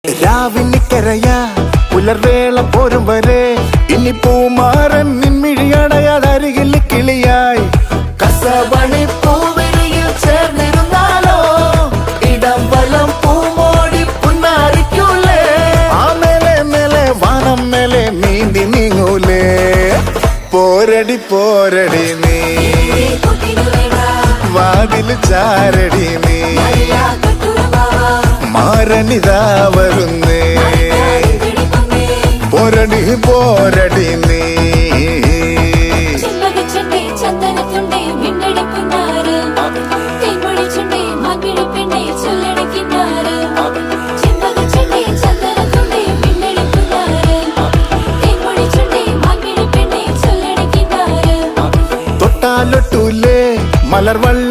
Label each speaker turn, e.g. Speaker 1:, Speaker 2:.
Speaker 1: രാവിനിക്കരയാ പുലർവേള പോരും വരെ ഇനി പൂമാരൻ നിൻമിഴിയടയാതരികിൽ കിളിയായി കസവണി പൂവിരിയിൽ ചേർന്നിരുന്നാലോ ഇടം വലം പൂമോടി പുന്നാരിക്കൂലേ ആ മേലെ മേലെ വാനം മേലെ നീന്തി നീങ്ങൂലേ പോരടി പോരടി നീ വാതിൽ ചാരടി നീ മാരനിതാ വരുന്നേ പോരടി പോരടി നീ തൊട്ടാലൊട്ടൂലേ മലർവള്ള